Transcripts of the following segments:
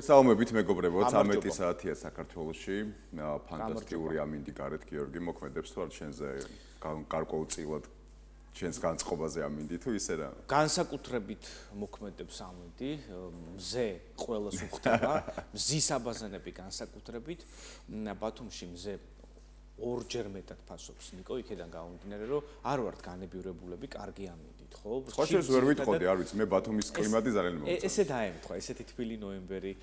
მოგესალმებით მეგობრებო, 13 საათია საქართველოში. ფანტასტიკური ამინდი გარეთ გიორგი მოქმედებს თუ არ შენზე გარკვეულწილად შენს განწყობაზე ამინდი თუ ისე რა? განსაკუთრებით მოქმედებს ამინდი, მზე ყველას უხდება, მზის აბაზანები განსაკუთრებით. ბათუმში მზე ორჯერ მეტად ფასობს ნიკო, იქიდან გამომდინარე, რომ არ ვართ განებივრებულები, კარგი ამინდით, ხო? სხვა შეს ვერ ვიტყოდი, არ ვიცი, მე ბათუმის კლიმატი ძალიან მომწონს. ესე დაემთხვა, ესეთი თბილი ნოემბერი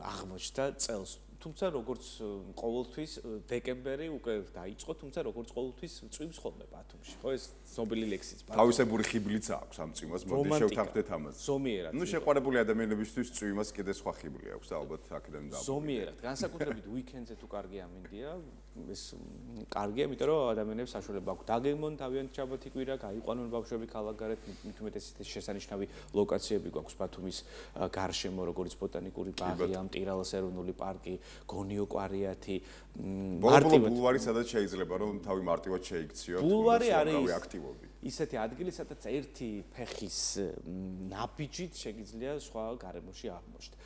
აღმოჩნდა წელს. თუმცა როგორც ყოველთვის დეკემბერი უკვე დაიწყო, თუმცა როგორც ყოველთვის წვიმს ხოლმე ბათუმში, ხო? ეს ცნობილი ლექსიც. თავისებური ხიბლიც აქვს ამ წვიმას, მოდი შევთანხმდეთ ამას. ზომიერად. ნუ შეყვარებული ადამიანებისთვის წვიმას კიდე სხვა ხიბლი აქვს, ალბათ აქედან დავა. ზომიერად, განსაკუთრებით უიკენდზე თუ კარგი ამინდია, ეს კარგია, იმიტომ რომ ადამიანებს საშუალება აქვს დაგემონ თავიანთი შაბათი კვირა, გაიყვანონ ბავშვები ქალაქგარეთ, მით უმეტეს შესანიშნავი ლოკაციები გვაქვს ბათუმის გარშემო, როგორც ბოტანიკური ბაღი, ამტირალოს ეროვნული პარკი, გონიო კვარიათი, მარტივად ბულვარი სადაც შეიძლება რომ თავი მარტივად შეიქციოთ. ბულვარი არის ისეთი ადგილი, სადაც ერთი ფეხის ნაბიჯით შეგიძლია სხვა გარემოში აღმოჩნდეთ.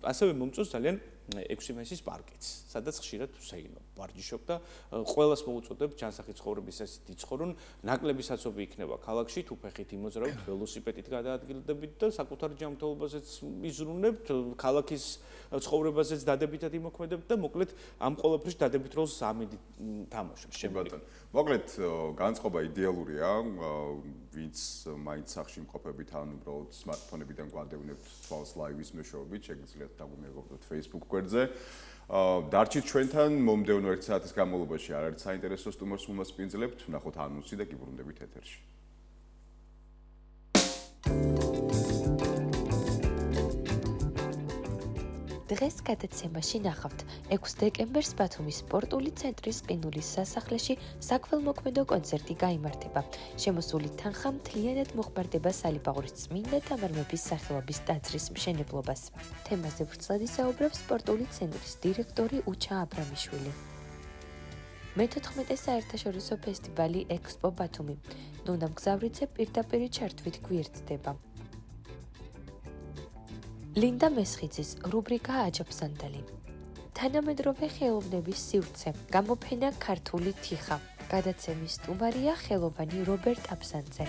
ასევე მომწონს ძალიან 6 მესის პარკიც, სადაც ხშირად ვსეილობ, ვარჯიშობ და ყველას მოუწოდებ ჯანსაღი ცხოვრების ესეთი ცხოვრონ, ნაკლები საცობი იქნება ქალაქში, თუ ფეხით იმოძრავთ, ველოსიპედით გადაადგილდებით და საკუთარ ჯანმრთელობაზეც მიზრუნებთ, ქალაქის ცხოვრებაზეც დადებითად იმოქმედებთ და მოკლედ ამ ყველაფრის დადებით როლს ამინდი თამაშობს შემდგომ. მოკლედ განწყობა იდეალურია, ვინც მაინც სახში იმყოფებით ან უბრალოდ smartphone-ებიდან გვანდევნებთ თვალს ლაივის მეშვეობით, შეგიძლიათ დაგვიმეგობროთ Facebook გვერდზე. დარჩით ჩვენთან მომდევნო 1 საათის განმავლობაში არაერთ საინტერესო სტუმარს უმასპინძლებთ, ვნახოთ ანონსი და გიბრუნდებით ეთერში. დღეს გადაცემაში ნახავთ 6 დეკემბერს ბათუმის სპორტული ცენტრის ყინულის სასახლეში საქველმოქმედო კონცერტი გაიმართება. შემოსული თანხა მთლიანად მოხმარდება სალიბაღურის წმინდა თამარ მეფის სახელობის ტაძრის მშენებლობას. თემაზე ვრცლად ისაუბრებს სპორტული ცენტრის დირექტორი უჩა აბრამიშვილი. მე-14 საერთაშორისო ფესტივალი ექსპო ბათუმი. ნუნა მგზავრიძე პირდაპირ ჩართვით გვერდდება. ლინდა მესხიძის რუბრიკა აჯაფსანდალი. თანამედროვე ხელოვნების სივრცე, გამოფენა ქართული თიხა. გადაცემის სტუმარია ხელოვანი რობერტ აბსანძე.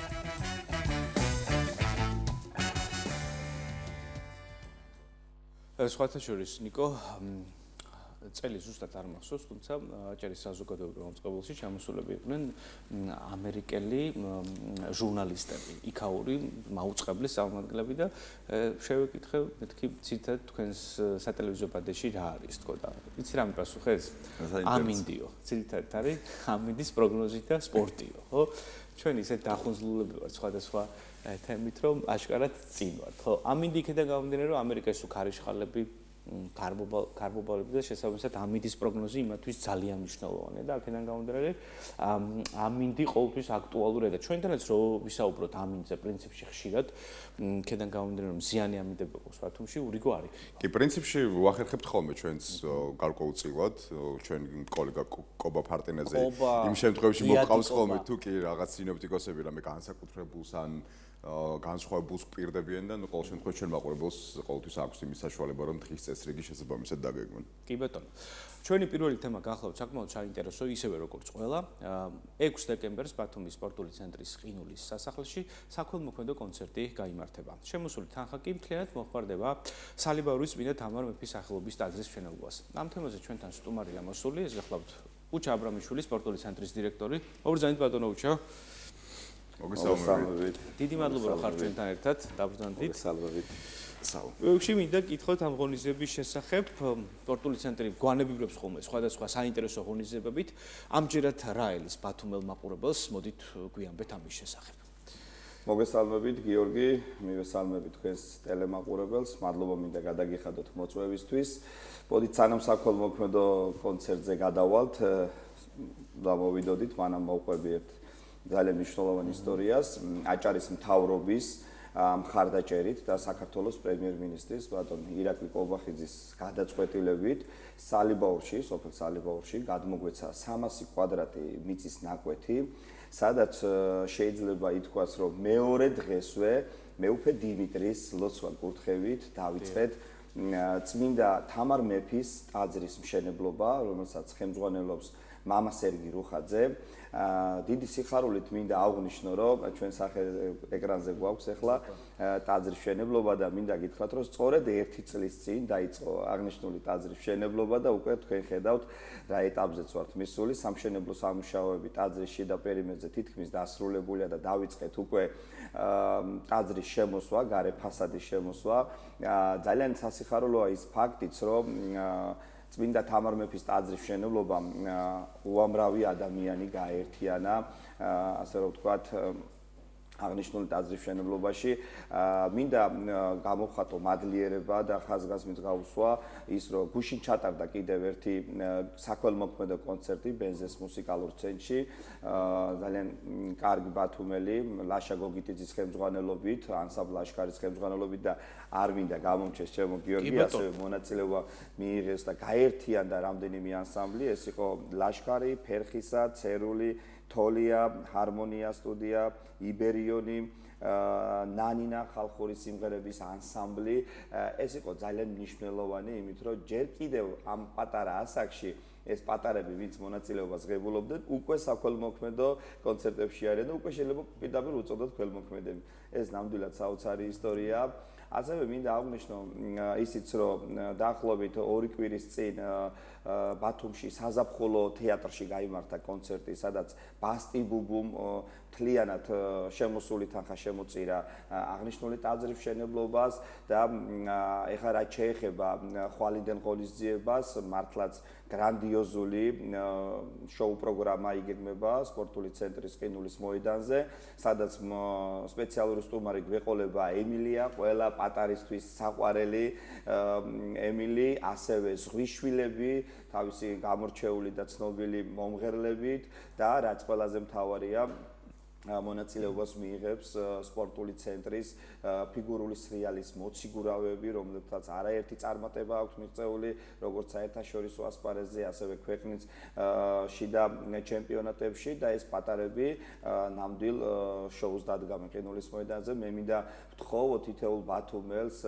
სხვათა შორის ნიკო წელი ზუსტად არ მახსოვს, თუმცა აჭარის საზოგადოებრივ მომწყობილში ჩამოსულები იყვნენ ამერიკელი ჟურნალისტები, იქაური მაუწყებლის წარმომადგენლები და შევეკითხე, მეთქი ცითად თქვენს სატელევიზიო პადეში რა არის თქო და იცი რა მიპასუხე ეს? ამინდიო. ცითად არის ამინდის პროგნოზი და სპორტიო, ხო? ჩვენ ისეთ დახუნძლულები ვართ სხვადასხვა თემით, რომ აშკარად წინ ვართ, ხო? ამინდი იქიდან გამომდინარე, რომ ამერიკაში ქარიშხალები კარბობალები და შესაბამისად ამინდის პროგნოზი იმათვის ძალიან მნიშვნელოვანია და აქედან გამომდინარე ამინდი ყოველთვის აქტუალურია და ჩვენთანაც რო ვისაუბროთ ამინდზე პრინციპში ხშირად აქედან გამომდინარე რომ ზიანი ამინდები ყავს ბათუმში ურიგო არის. კი, პრინციპში ვახერხებთ ხოლმე ჩვენს გარკვეულწილად, ჩვენ კოლეგა კობა ფარტენაძე იმ შემთხვევაში მოყავს ხოლმე თუ კი რაღაც სინოპტიკოსები რამე განსაკუთრებულს ან განსხვავებულს გვპირდებიან და ყოველ შემთხვევაში ჩვენ მაყურებელს ყოველთვის აქვს იმის საშუალება რომ დღის წესრიგი შესაბამისად დაგეგმონ. კი ბატონო. ჩვენი პირველი თემა გახლავთ საკმაოდ საინტერესო, ისევე როგორც ყველა. 6 დეკემბერს ბათუმის სპორტული ცენტრის ყინულის სასახლეში საქველმოქმედო კონცერტი გაიმართება. შემოსული თანხა კი მთლიანად მოხმარდება სალიბავურის წმინდა თამარ მეფის სახელობის ტაძრის მშენებლობას. ამ თემაზე ჩვენთან სტუმარია მოსული, ეს გახლავთ უჩა აბრამიშვილი, სპორტული ცენტრის დირექტორი. მოგესალმებით ბატონო უჩა. მოგესალმებით. დიდი მადლობა რომ ხართ ჩვენთან ერთად, დაბრუნდით. მოგესალმებით. ვეებში მინდა გითხოთ ამ ღონისძიების შესახებ. სპორტული ცენტრი გვანებივრებს ხოლმე სხვადასხვა საინტერესო ღონისძიებებით. ამჯერად რა ელის ბათუმელ მაყურებელს, მოდით გვიამბეთ ამის შესახებ. მოგესალმებით გიორგი, მივესალმებით თქვენს ტელემაყურებელს. მადლობა მინდა გადაგიხადოთ მოწვევისთვის. მოდით სანამ საქველმოქმედო კონცერტზე გადავალთ და მოვიდოდით, მანამ მოვყვებიეთ ძალიან მნიშვნელოვან ისტორიას, აჭარის მთავრობის მხარდაჭერით და საქართველოს პრემიერ-მინისტრის ბატონ ირაკლი კოლბახიძის გადაწყვეტილებით სალიბაურში, სოფელ სალიბაურში გადმოგვეცა 300 კვადრატი მიწის ნაკვეთი, სადაც შეიძლება ითქვას, რომ მეორე დღესვე მეუფე დიმიტრის ლოცვა კურთხევით დავიწყეთ წმინდა თამარ მეფის ტაძრის მშენებლობა, რომელსაც ხელმძღვანელობს მამა სერგი რუხაძე. დიდი სიხარულით მინდა აღვნიშნო, რომ ჩვენ სახე ეკრანზე გვაქვს ახლა ტაძრის მშენებლობა და მინდა გითხრათ, რომ სწორედ 1 წლის წინ დაიწყო აღნიშნული ტაძრის მშენებლობა და უკვე თქვენ ხედავთ რა ეტაპზეც ვართ მისული. სამშენებლო სამუშაოები ტაძრის შიდა პერიმეტრზე თითქმის დასრულებულია და დავიწყეთ უკვე ტაძრის შემოსვა, გარე ფასადის შემოსვა. ძალიან სასიხარულოა ის ფაქტიც, რომ წმინდა თამარ მეფის ტაძრის მშენებლობამ უამრავი ადამიანი გააერთიანა, ასე რომ ვთქვათ, აღნიშნული ტაძრის მშენებლობაში. მინდა გამოვხატო მადლიერება და ხაზგასმით გავუსვა ის, რომ გუშინ ჩატარდა კიდევ ერთი საქველმოქმედო კონცერტი ბენზეს მუსიკალურ ცენტრში. ძალიან კარგი ბათუმელი ლაშა გოგიტიძის ხელმძღვანელობით, ანსამბლ ლაშქარის ხელმძღვანელობით და არ მინდა გამომჩეს ჩემო გიორგი, ასევე მონაწილეობა მიიღეს და გაერთიანდა რამდენიმე ანსამბლი. ეს იყო ლაშქარი, ფერხისა, ცერული, თოლია, ჰარმონია სტუდია, იბერიონი, ნანინა ხალხური სიმღერების ანსამბლი. ეს იყო ძალიან მნიშვნელოვანი, იმით რომ ჯერ კიდევ ამ პატარა ასაკში ეს პატარები, ვინც მონაწილეობას ღებულობდნენ, უკვე საქველმოქმედო კონცერტებში არიან და უკვე შეიძლება პირდაპირ უწოდოთ ქველმოქმედები. ეს ნამდვილად საოცარი ისტორიაა. ასევე მინდა აღვნიშნო ისიც, რომ დაახლოებით 2 კვირის წინ ბათუმში საზაფხულო თეატრში გაიმართა კონცერტი, სადაც ბასტი ბუბუმ მთლიანად შემოსული თანხა შემოწირა აღნიშნული ტაძრის მშენებლობას და ეხლა რაც შეეხება ხვალინდელ ღონისძიებას, მართლაც გრანდიოზული შოუ პროგრამა იგეგმება სპორტული ცენტრის ყინულის მოედანზე, სადაც სპეციალური სტუმარი გვეყოლება ემილია, ყველა პატარისთვის საყვარელი ემილი, ასევე ზღვიშვილები, თავისი გამორჩეული და ცნობილი მომღერლებით და რაც ყველაზე მთავარია, მონაწილეობას მიიღებს სპორტული ცენტრის ფიგურული სრიალის მოციგურავეები, რომლებსაც არაერთი წარმატება აქვს მიღწეული, როგორც საერთაშორისო ასპარეზზე, ასევე ქვეყნის შიდა ჩემპიონატებში და ეს პატარები ნამდვილ შოუს დადგამენ ყინულის მოედანზე. მე მინდა ვთხოვო თითოეულ ბათუმელს,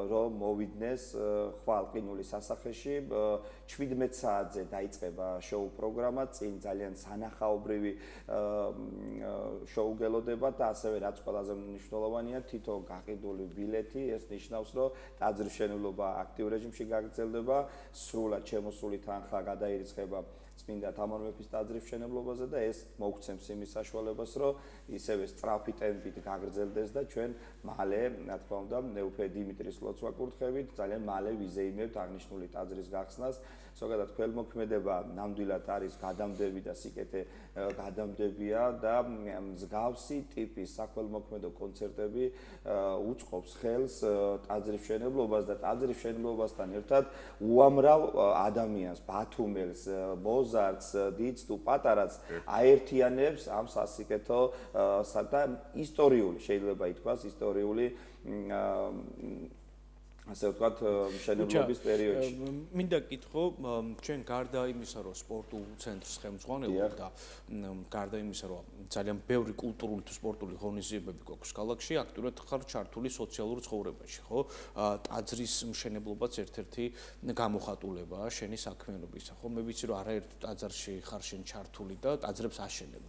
რომ მოვიდნენ ხვალ ყინულის სასახლეში. 17 საათზე დაიწყება შოუ პროგრამა, წინ ძალიან სანახაობრივი შოუ გელოდება და ასევე რაც ყველაზე მნიშვნელოვანია, თითო გაყიდული ბილეთი, ეს ნიშნავს, რომ ტაძრის მშენებლობა აქტიურ რეჟიმში გაგრძელდება, სრულად შემოსული თანხა გადაირიცხება წმინდა თამარ მეფის ტაძრის მშენებლობაზე და ეს მოგცემს იმის საშუალებას, რომ ისევე სწრაფი ტემპით გაგრძელდეს და ჩვენ მალე, რა თქმა უნდა, მეუფე დიმიტრის ლოცვა ვაკურთხებით, ძალიან მალე ვიზეიმებთ აღნიშნული ტაძრის გახსნას. ზოგადად ქველმოქმედება ნამდვილად არის გადამდები და სიკეთე გადამდებია და მსგავსი ტიპის საქველმოქმედო კონცერტები უწყობს ხელს ტაძრის მშენებლობას და ტაძრის მშენებლობასთან ერთად უამრავ ადამიანს, ბათუმელს, მოზარდს, დიდს თუ პატარას აერთიანებს ამ სასიკეთო და ისტორიული, შეიძლება ითქვას, ისტორიული ასე ვთქვათ, მშენებლობის პერიოდში. მინდა გითხო, ჩვენ გარდა იმისა, რომ სპორტულ ცენტრს ხელმძღვანელობ და გარდა იმისა, რომ ძალიან ბევრი კულტურული თუ სპორტული ღონისძიებები გვაქვს ქალაქში, აქტიურად ხარ ჩართული სოციალურ ცხოვრებაში, ხო? ტაძრის მშენებლობაც ერთ-ერთი გამოხატულებაა შენი საქმიანობისა, ხო? მე ვიცი, რომ არაერთ ტაძარში ხარ შენ ჩართული და ტაძრებს აშენებ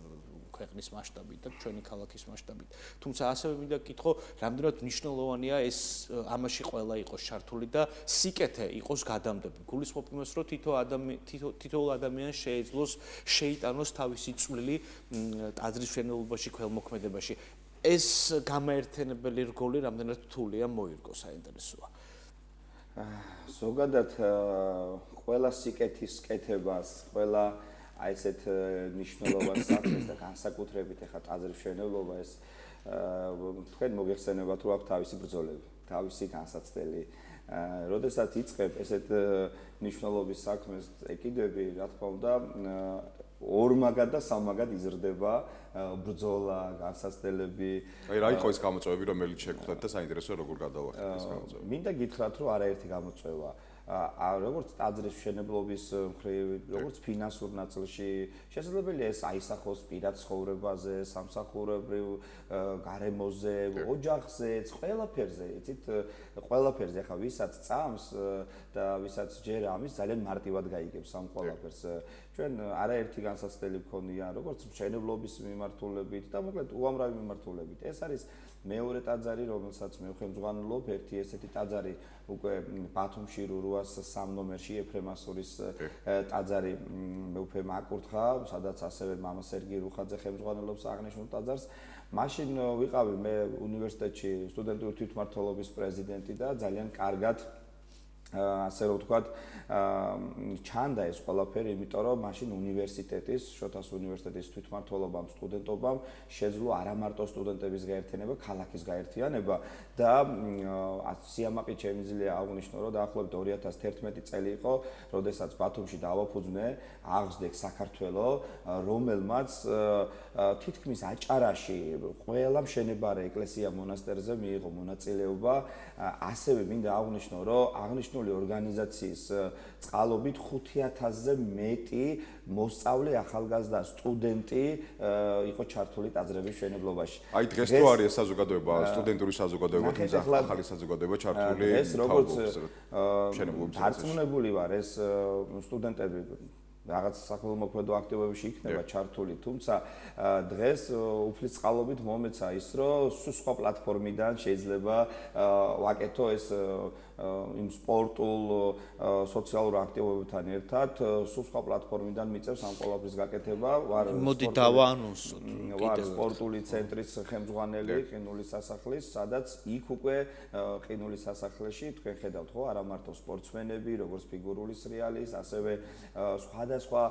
ქვეყნის მასშტაბით და ჩვენი ქალაქის მასშტაბით. თუმცა ასევე მინდა გითხო, რამდენად მნიშვნელოვანია ეს ამაში ყველა იყოს ჩართული და სიკეთე იყოს გადამდები. გულისხმობ იმას, რომ თითოეულ ადამიანს შეეძლოს შეიტანოს თავისი წვლილი ტაძრის მშენებლობაში, ქველმოქმედებაში. ეს გამაერთენებელი რგოლი რამდენად რთულია მოირგო, საინტერესოა. ზოგადად ყველა სიკეთის კეთებას, ყველა აი ესეთ მნიშვნელოვან საქმეს და განსაკუთრებით ახლა ტაძრის მშენებლობა ეს თქვენ მოგეხსენებათ, რომ აქვს თავისი ბრძოლები, თავისი განსაცდელი. როდესაც იწყებ ესეთ მნიშვნელობის საქმეს ეკიდები, რა თქმა უნდა, ორმაგად და სამაგად იზრდება ბრძოლა, განსაცდელები. აი რა იყო ეს გამოწვევები, რომელიც შეგხვდათ და საინტერესოა როგორ გადავახეთ ეს გამოწვევები. მინდა გითხრათ, რომ არაერთი გამოწვევა როგორც ტაძრის მშენებლობის მხრივ, როგორც ფინანსურ ნაწილში, შესაძლებელია ეს აისახოს პირად ცხოვრებაზე, სამსახურებრივ გარემოზე, ოჯახზეც, ყველაფერზე, იცით, ყველაფერზე. ახლა ვისაც წამს და ვისაც ჯერ ამის ძალიან მარტივად გაიგებს ამ ყველაფერს. ჩვენ არაერთი განსაცდელი გქონია, როგორც მშენებლობის მიმართულებით და მოკლედ უამრავი მიმართულებით. ეს არის მეორე ტაძარი, რომელსაც მე ხელმძღვანელობ, ერთი ესეთი ტაძარი უკვე ბათუმში 803 ნომერში ეფრემასურის ტაძარი მეუფე მაკურთხა, სადაც ასევე მამა სერგი რუხაძე ხელმძღვანელობს აღნიშნულ ტაძარს. მაშინ ვიყავი მე უნივერსიტეტში სტუდენტური თვითმმართველობის პრეზიდენტი და ძალიან კარგად ასე რომ ვთქვათ, ჩანდა ეს ყველაფერი, იმიტომ რომ მაშინ უნივერსიტეტის, შოთას უნივერსიტეტის თვითმმართველობამ, სტუდენტობამ შეძლო არა მარტო სტუდენტების გაერთიანება, ქალაქის გაერთიანება და სიამაყით შემიძლია აღვნიშნო, რომ დაახლოებით 2011 წელი იყო, როდესაც ბათუმში დავაფუძნე აღზრდეკ საქართველო, რომელმაც თითქმის აჭარაში ყველა მშენებარე ეკლესია მონასტერზე მიიღო მონაწილეობა, ასევე მინდა აღვნიშნო, რომ აღნიშნული ორგანიზაციის წყალობით 5000-ზე მეტი მოსწავლე, ახალგაზრდა, სტუდენტი იყო ჩართული ტაძრების მშენებლობაში. აი დღეს თუ არის საზოგადოება, სტუდენტური საზოგადოება, თუმცა ახალი საზოგადოება ჩართული ეს როგორც მშენებლობის დარწმუნებული ვარ, ეს სტუდენტები რაღაც საქველმოქმედო აქტივობებში იქნება ჩართული, თუმცა დღეს უფლის წყალობით მომეცა ის, რომ სხვა პლატფორმიდან შეიძლება ვაკეთო ეს იმ სპორტულ სოციალურ აქტივობებთან ერთად სხვა პლატფორმიდან მიწევს ამ ყველაფრის გაკეთება. მოდი დავაანონსოთ. ვარ სპორტული ცენტრის ხელმძღვანელი ყინულის სასახლის, სადაც იქ უკვე ყინულის სასახლეში თქვენ ხედავთ ხო, არა მარტო სპორტსმენები, როგორც ფიგურული სრიალის, ასევე სხვადასხვა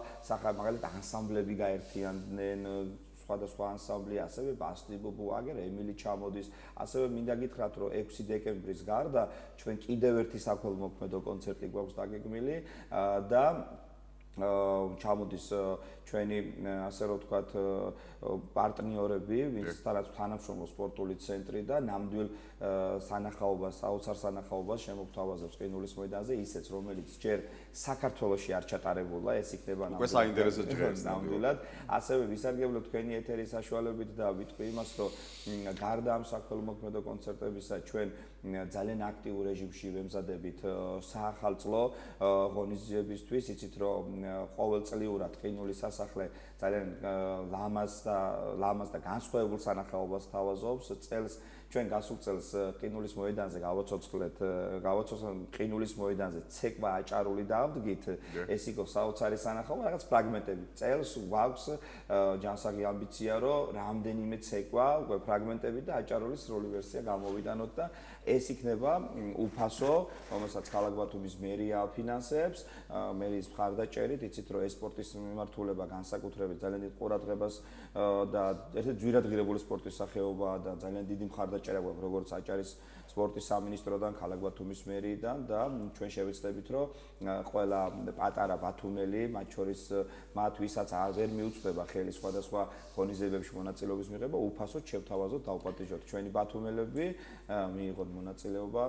მაგალითად ანსამბლები გაერთიანდნენ, სხვადასხვა ანსამბლი, ასევე ბასტი ბუბუაგერ, ემილი ჩამოდის, ასევე მინდა გითხრათ, რომ 6 დეკემბრის გარდა ჩვენ კიდევ ერთი საქველმოქმედო კონცერტი გვაქვს დაგეგმილი და ჩამოდის ჩვენი ასე რომ ვთქვათ პარტნიორები, ვინცთანაც თანამშრომლო სპორტული ცენტრი და ნამდვილ სანახაობას, საოცარ სანახაობას შემოგთავაზებს ყინულის მოედანზე, ისეც რომელიც ჯერ საქართველოში არ ჩატარებულა, ეს იქნება ნამდვილად. ასევე ვისარგებლებ თქვენი ეთერის საშუალებით და ვიტყვი იმას, რომ გარდა ამ საქველმოქმედო კონცერტებისა ჩვენ ძალიან აქტიურ რეჟიმში ვემზადებით საახალწლო ღონისძიებისთვის, იცით რომ ყოველწლიურად ყინულის სასახლე ძალიან ლამაზ და განსხვავებულ სანახაობას თავაზობს წელს. ჩვენ გასულ წელს ყინულის მოედანზე გავაცოცხლეთ ყინულის მოედანზე ცეკვა აჭარული დავდგით, ეს იყო საოცარი სანახაობა, რაღაც ფრაგმენტები. წელს გვაქვს ჯანსაღი ამბიცია, რომ რამდენიმე ცეკვა, უკვე ფრაგმენტები და აჭარული სრული ვერსია გამოვიდანოთ და ეს იქნება უფასო, რომელსაც ქალაქ ბათუმის მერია აფინანსებს, მერიის მხარდაჭერით, იცით რომ ეს სპორტის მიმართულება განსაკუთრებით ძალიან დიდ ყურადღებას და ერთ-ერთი ძვირადღირებული სპორტის სახეობაა და ძალიან დიდი მხარდაჭერა გვაქვს როგორც აჭარის სპორტის სამინისტროდან, ქალაქ ბათუმის მერიიდან და ჩვენ შევეცდებით რომ ყველა პატარა ბათუმელი, მათ შორის მათ ვისაც ვერ მიუწვდება ხელი სხვადასხვა ღონისძიებებში მონაწილეობის მიღება, უფასოდ შევთავაზოთ, დავპატიჟოთ ჩვენი ბათუმელები, მიიღოთ მონაწილეობა.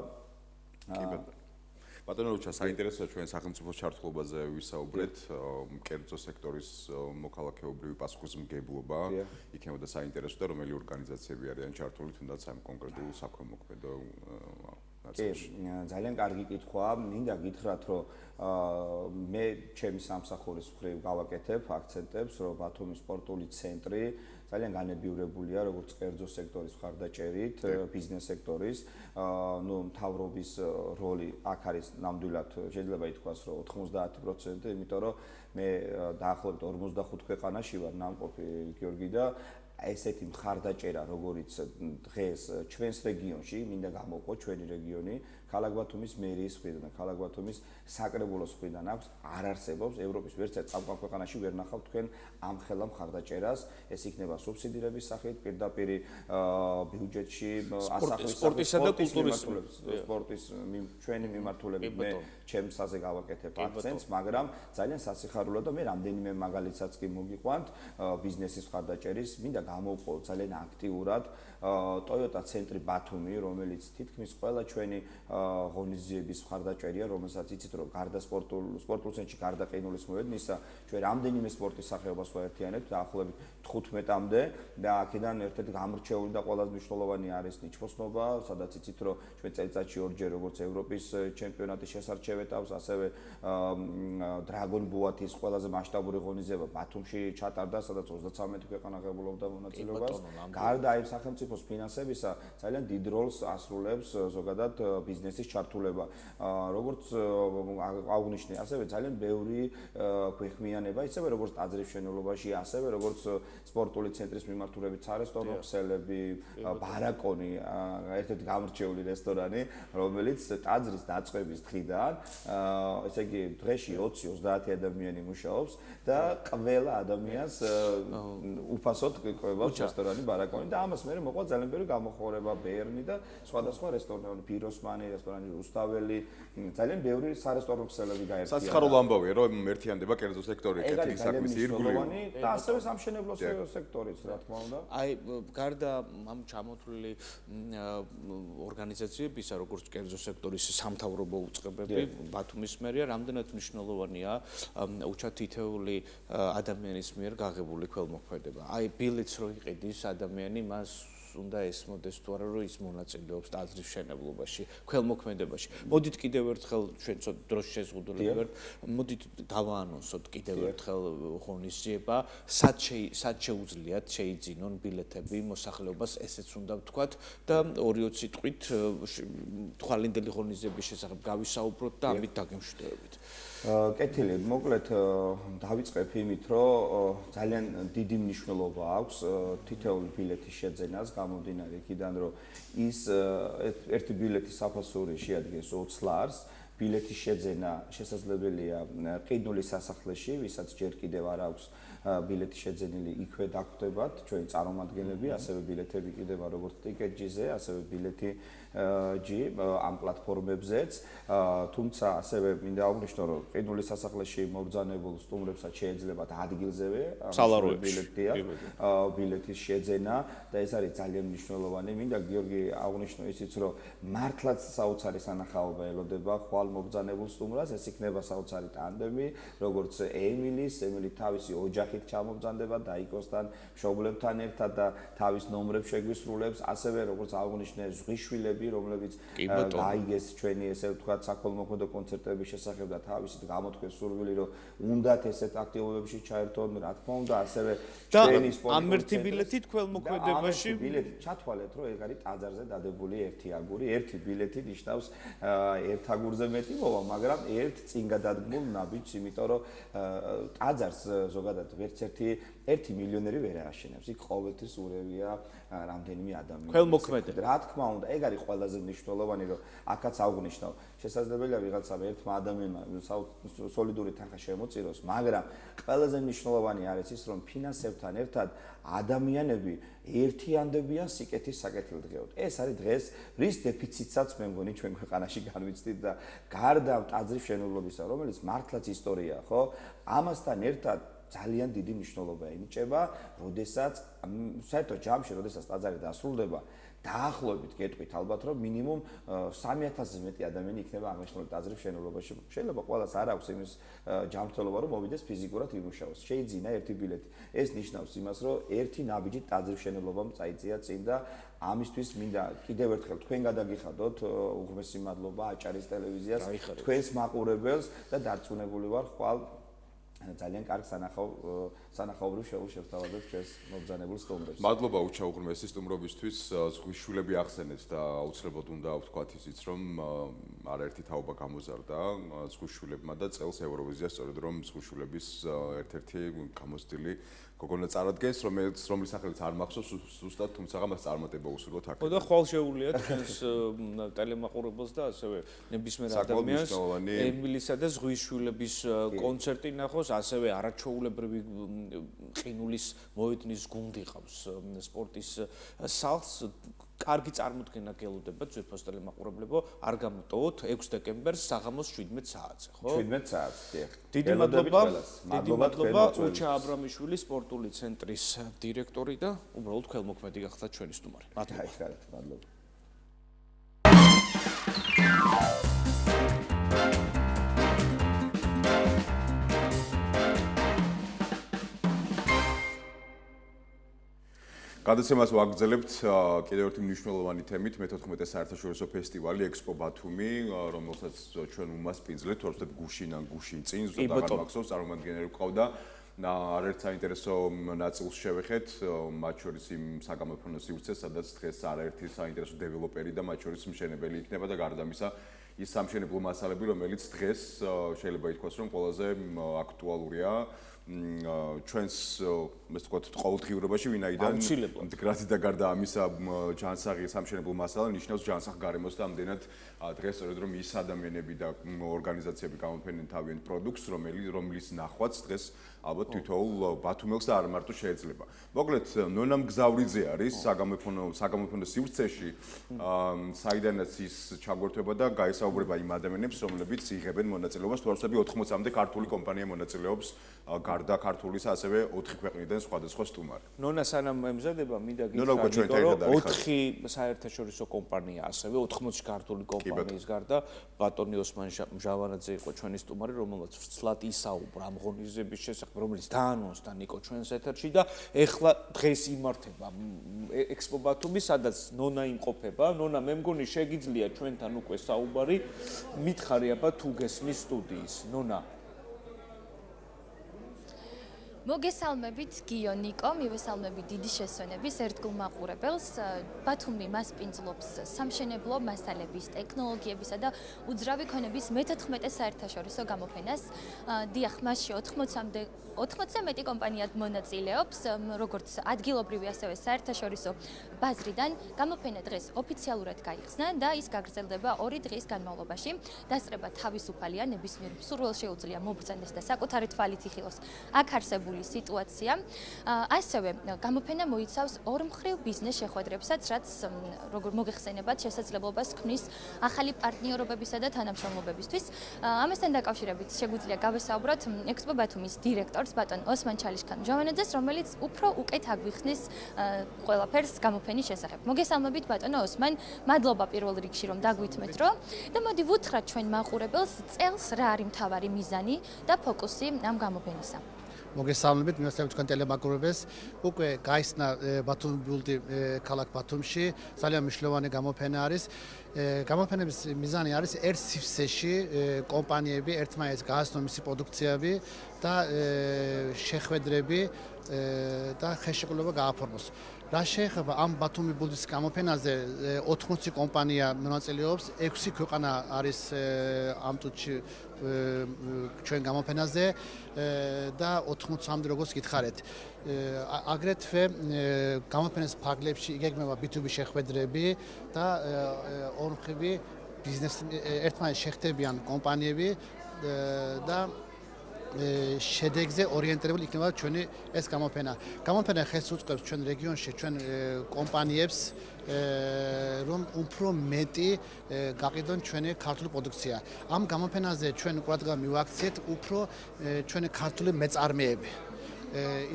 ბატონო რუჩა, საინტერესოა ჩვენ სახელმწიფოს ჩართულობაზე ვისაუბრეთ, კერძო სექტორის მოქალაქეობრივი პასუხისმგებლობა, იქნებოდა საინტერესო და რომელი ორგანიზაციები არიან ჩართული თუნდაც ამ კონკრეტულ საქველმოქმედო ნაწილში. ძალიან კარგი კითხვაა, მინდა გითხრათ, რომ მე ჩემი სამსახურის მხრივ გავაკეთებ აქცენტებს, რომ ბათუმის სპორტული ცენტრი ძალიან განებივრებულია როგორც კერძო სექტორის მხარდაჭერით, ბიზნეს სექტორის, მთავრობის როლი აქ არის ნამდვილად შეიძლება ითქვას, რომ 90%, იმიტომ რომ მე დაახლოებით 45 ქვეყანაში ვარ ნამყოფი გიორგი და ესეთი მხარდაჭერა, როგორც დღეს ჩვენს რეგიონში, მინდა გამოვყო ჩვენი რეგიონი, ქალაქ ბათუმის მერიის მხრიდან და ქალაქ ბათუმის საკრებულოს მხრიდან აქვს, არ არსებობს ევროპის ვერცერთ წამყვან ქვეყანაში ვერ ნახავთ თქვენ ამ ხელა მხარდაჭერას, ეს იქნება სუბსიდირების სახით, პირდაპირ ბიუჯეტში, სპორტისა და კულტურის სპორტის ჩვენი მიმართულებით მე ჩემსაზე გავაკეთებ აქცენტს, მაგრამ ძალიან სასიხარულო და მე რამდენიმე მაგალითსაც კი მოგიყვანთ ბიზნესის მხარდაჭერის, მინდა გამოვყო ძალიან აქტიურად Toyota ცენტრი ბათუმი, რომელიც თითქმის ყველა ჩვენი ღონისძიების მხარდაჭერია, რომელსაც იცით რომ გარდა სპორტულ ცენტრში გარდა ყინულის მოედნისა, ჩვენ რამდენიმე სპორტის სახეობას ვაერთიანებთ დაახლოებით 15-მდე და აქედან ერთ-ერთი გამორჩეული და ყველაზე მნიშვნელოვანი არის ნიჩბოსნობა, სადაც იცით რომ ჩვენ წელიწადში ორჯერ როგორც ევროპის ჩემპიონატის შესარჩევად აქვს, ასევე დრაგონ ბუათის ყველაზე მასშტაბური ღონისძიება ბათუმში ჩატარდა, სადაც 33 ქვეყანა ღებულობდა მონაწილეობას. გარდა აი სახელმწიფოს ფინანსებისა, ძალიან დიდ როლს ასრულებს ზოგადად ბიზნესის ჩართულება. როგორც აღვნიშნე, ასევე ძალიან ბევრი ქვეყნიანება, ისევე როგორც ტაძრის მშენებლობაში, ასევე როგორც სპორტული ცენტრის მიმართულებით სარესტორნო ქსელები, ბარაკონი, ერთ-ერთი გამორჩეული რესტორანი, რომელიც ტაძრის დაწყების დღიდან, ესე იგი, დღეში 20-30 ადამიანი მუშაობს და ყველა ადამიანს უფასოდ ყვება რესტორანი ბარაკონი და ამას მე მოყვა ძალიან ბევრი გამოხმაურება ბერნი და სხვადასხვა რესტორნები, პიროსმანი, რესტორანი რუსთაველი, ძალიან ბევრი სარესტორნო ქსელები გაერთიანდა. საცხარო ამბავია, რომ ერთიანდება კერძო სექტორი, კეთილი საქმის ირგვლივ და ასევე სამშენებლო სექტორიც, რა თქმა უნდა. აი, გარდა ამ ჩამოთვლილი ორგანიზაციებისა, როგორც კერძო სექტორის სამთავრობო უწყებები, ბათუმის მერია რამდენად მნიშვნელოვანია უჩა თითეული ადამიანის მიერ გაღებული ქველმოქმედება. აი, ბილეთს რო იყიდის ადამიანი, მას უნდა ესმოდეს თუ არა რომ ის მონაწილეობს ტაძრის მშენებლობაში, ქველმოქმედებაში. მოდით კიდევ ერთხელ ჩვენ ცოტა დროს შეზღუდული ვართ. მოდით დავაანონსოთ კიდევ ერთხელ ღონისძიება, სად შეუძლიათ შეიძინონ ბილეთები მოსახლეობას, ესეც უნდა ვთქვათ და 2-20 სიტყვით თვალინდელი ღონისძიების შესახებ გავისაუბროთ და ამით დაგემშვიდობებით. კეთილი, მოკლედ დავიწყებ იმით, რომ ძალიან დიდი მნიშვნელობა აქვს თითოეული ბილეთის შეძენას, გამომდინარე იქიდან, რომ ის ერთი ბილეთის საფასური შეადგენს 20 ლარს, ბილეთის შეძენა შესაძლებელია ყინულის სასახლეში, ვისაც ჯერ კიდევ არ აქვს ბილეთი შეძენილი, იქვე დაგვხვდებათ ჩვენი წარმომადგენლები, ასევე ბილეთები კიდევა როგორც ტიკეტჯიზე, ასევე ბილეთი ჯი ამ პლატფორმებზეც, თუმცა ასევე მინდა აღვნიშნო, რომ ყინულის სასახლეში მობრძანებულ სტუმრებსაც შეეძლებათ ადგილზევე ბილეთის შეძენა და ეს არის ძალიან მნიშვნელოვანი. მინდა გიორგი აღვნიშნო ისიც, რომ მართლაც საოცარი სანახაობა ელოდება ხვალ მობრძანებულ სტუმრას, ეს იქნება საოცარი ტანდემი, როგორც ემილი თავისი ოჯახით ჩამობრძანდება დაიკოსთან, მშობლებთან ერთად და თავის ნომრებს შეგვისრულებს, ასევე როგორც აღვნიშნე ზღვიშვილები, რომლებიც გაიგეს ჩვენი ესე ვთქვათ საქველმოქმედო კონცერტების შესახებ და თავისით გამოთქვეს სურვილი, რომ უნდათ ესეთ აქტივობებში ჩაერთონ, რა თქმა უნდა, ასევე ჩვენი სპორტული ამ ერთი ბილეთით ქველმოქმედებაში ბილეთი ჩათვალეთ, რომ ეგ არის ტაძარზე დადებული ერთი აგური, ერთი ბილეთი ნიშნავს ერთ აგურზე მეტი მოვა, მაგრამ ერთ წინ გადადგმულ ნაბიჯს, იმიტომ რომ ტაძარს ზოგადად ვერც ერთი მილიონერი ვერ ააშენებს. იქ ყოველთვის ურევია რამდენიმე ადამიანი. ქველმოქმედება. რა თქმა უნდა, ეგ არის ყველაზე მნიშვნელოვანი, რომ აქაც აღვნიშნავ. შესაძლებელია ვიღაცამ ერთმა ადამიანმა სოლიდური თანხა შემოწიროს, მაგრამ ყველაზე მნიშვნელოვანი არის ის, რომ ფინანსებთან ერთად ადამიანები ერთიანდებიან სიკეთის საკეთილდღეოდ. ეს არის დღეს რის დეფიციტსაც მე მგონი ჩვენ ქვეყანაში განვიცდით და გარდა ტაძრის მშენებლობისა, რომელიც მართლაც ისტორიაა, ხო? ამასთან ერთად ძალიან დიდი მნიშვნელობა ენიჭება, როდესაც საერთოდ ჯამში, როდესაც ტაძარი დასრულდება, დაახლოებით გეტყვით ალბათ, რომ მინიმუმ 3000-ზე მეტი ადამიანი იქნება აღნიშნული ტაძრის მშენებლობაში. შეიძლება ყველას არ აქვს იმის ჯანმრთელობა, რომ მოვიდეს ფიზიკურად იმუშაოს. შეიძინა ერთი ბილეთი. ეს ნიშნავს იმას, რომ ერთი ნაბიჯი ტაძრის მშენებლობამ წაიწია წინ და ამისთვის მინდა კიდევ ერთხელ თქვენ გადაგიხადოთ უღრმესი მადლობა აჭარის ტელევიზიას, თქვენს მაყურებელს და დარწმუნებული ვარ ხვალ ძალიან კარგ სანახაობრივ შევთავაზოთ ჩვენს მობრძანებულ სტუმრებს. მადლობა უჩა უღრმესი სტუმრობისთვის, ზღვიშვილები ახსენეთ და აუცილებლად უნდა ვთქვათ ისიც, რომ არაერთი თაობა გამოზარდა ზღვიშვილებმა და წელს ევროვიზია სწორედ რომ ზღვიშვილების ერთ-ერთი გამოცდილი გოგონა წარადგენს, რომელიც სახელიც არ მახსოვს ზუსტად, თუმცა მას წარმატება უსურვოთ აქ. ხო და ხვალ შეუულიათ ჩვენს ტელემაყურებელს და ასევე ნებისმიერ ადამიანს ემილისა და ზღვიშვილების კონცერტი ნახოს, ასევე არაჩვეულებრივი ყინულის მოედნის გუნდი ყავს სპორტის სახლს. კარგი წარმოდგენა გელოდება ძვირფას ტელემაყურებლებო, არ გამოტოვოთ 6 დეკემბერს საღამოს 17 საათზე, ხო? 17 საათზე, დიახ. დიდი მადლობა უჩა აბრამიშვილი სპორტული ცენტრის დირექტორი და უბრალოდ ქველმოქმედი გახდა ჩვენი სტუმარი. მადლობა. მადლობა. გადაცემას ვაგრძელებთ კიდევ ერთი მნიშვნელოვანი თემით, მე-14 საერთაშორისო ფესტივალი ექსპო ბათუმი, რომელსაც ჩვენ უმასპინძლეთ 12 გუშინან გუშინ წინ, ზუსტად აღარ მახსოვს, წარმომადგენელი ყავდა. არაერთ საინტერესო ნაწილს შევეხეთ, მათ შორის იმ საგამოფენო სივრცეს, სადაც დღეს არაერთი საინტერესო დეველოპერი და მათ შორის მშენებელი იქნება და გარდა ამისა ის სამშენებლო მასალები, რომელიც დღეს შეიძლება ითქვას, რომ ყველაზე აქტუალურია ჩვენს ესე ვთქვათ ყოველდღიურობაში, ვინაიდან მდგრადი და გარდა ამისა ჯანსაღი სამშენებლო მასალა ნიშნავს ჯანსაღ გარემოს და ამდენად დღეს სწორედ რომ ის ადამიანები და ორგანიზაციები გამოფენენ თავიანთ პროდუქტს, რომლის ნახვაც დღეს ალბათ თითოეულ ბათუმელს და არ მარტო შეიძლება. მოკლედ, ნონა მგზავრიძე არის საგამოფენო სივრცეში, საიდანაც ის ჩაგვერთვება და გაესაუბრება იმ ადამიანებს, რომლებიც იღებენ მონაწილეობას, თორსები 80-მდე ქართული კომპანია მონაწილეობს გარდა ქართულისა, ასევე 4 ქვეყნიდან სხვადასხვა სტუმარი. ნონა სანამ ემზადება, მინდა გითხრათ, რომ 4 საერთაშორისო კომპანია, ასევე 80 ქართული კომპანიის გარდა ბატონი ოსმან მჟავანაძე იყო ჩვენი სტუმარი, რომელმაც ვრცლად ისაუბრა ამ ღონისძიების შესახებ, რომელიც დაანონსდა ნიკო ჩვენს ეთერში და ეხლა დღეს იმართება ექსპო ბათუმი, სადაც ნონა იმყოფება. ნონა, მე მგონი შეგიძლია ჩვენთან უკვე საუბარი, მითხარი აბა თუ გესმის სტუდიის. ნონა მოგესალმებით გიო ნიკო, მივესალმებით დიდი შესვენების ერთგულ მაყურებელს. ბათუმი მასპინძლობს სამშენებლო მასალების, ტექნოლოგიებისა და უძრავი ქონების მე-14 საერთაშორისო გამოფენას. დიახ, მასში 80-ზე მეტი კომპანია მონაწილეობს, როგორც ადგილობრივი, ასევე საერთაშორისო ბაზრიდან. გამოფენა დღეს ოფიციალურად გაიხსნა და ის გაგრძელდება 2 დღის განმავლობაში. დასწრება თავისუფალია, ნებისმიერ მსურველს შეუძლია მობრძანდეს და საკუთარი თვალით იხილოს აქ არსებული სიტუაცია. ასევე გამოფენა მოიცავს ორმხრივ ბიზნეს შეხვედრებსაც, რაც როგორ მოგეხსენებათ, შესაძლებლობას ქმნის ახალი პარტნიორობებისა და თანამშრომლობებისთვის. ამასთან დაკავშირებით შეგვიძლია გავესაუბროთ ექსპო ბათუმის დირექტორს ბატონ ოსმან ჩალიშქან-მჟავანაძეს, რომელიც უფრო უკეთ აგვიხსნის ყველაფერს გამოფენის შესახებ. მოგესალმებით ბატონო ოსმან, მადლობა პირველ რიგში რომ დაგვითმეთ დრო და მოდი ვუთხრათ ჩვენ მაყურებელს წელს რა არის მთავარი მიზანი და ფოკუსი ამ გამოფენისა. მოგესალმებით, მივესალმებით თქვენ ტელემაყურებელს. უკვე გაიხსნა ბათუმი ბილდი ქალაქ ბათუმში, ძალიან მნიშვნელოვანი გამოფენა არის. გამოფენების მიზანი არის ერთ სივრცეში კომპანიები ერთმანეთს გააცნონ მისი პროდუქციები და შეხვედრები და ხელშეკრულება გააფორმოს. რა შეეხება ამ ბათუმი ბილდის გამოფენაზე, 80 კომპანია მონაწილეობს, 6 ქვეყანა არის ამ წუთში ჩვენ გამოფენაზე და 80-მდე როგორც გითხარით. აგრეთვე გამოფენის ფარგლებში იგეგმება B2B შეხვედრები და ორმხრივი ბიზნეს ერთმანეთს შეხდებიან კომპანიები და შედეგზე ორიენტირებული იქნება ჩვენი ეს გამოფენა. გამოფენა ხელს უწყობს ჩვენ რეგიონში ჩვენ კომპანიებს რომ უფრო მეტი გაყიდონ ჩვენი ქართული პროდუქცია. ამ გამოფენაზე ჩვენ ყურადღება მივაქციეთ უფრო ჩვენი ქართული მეწარმეები.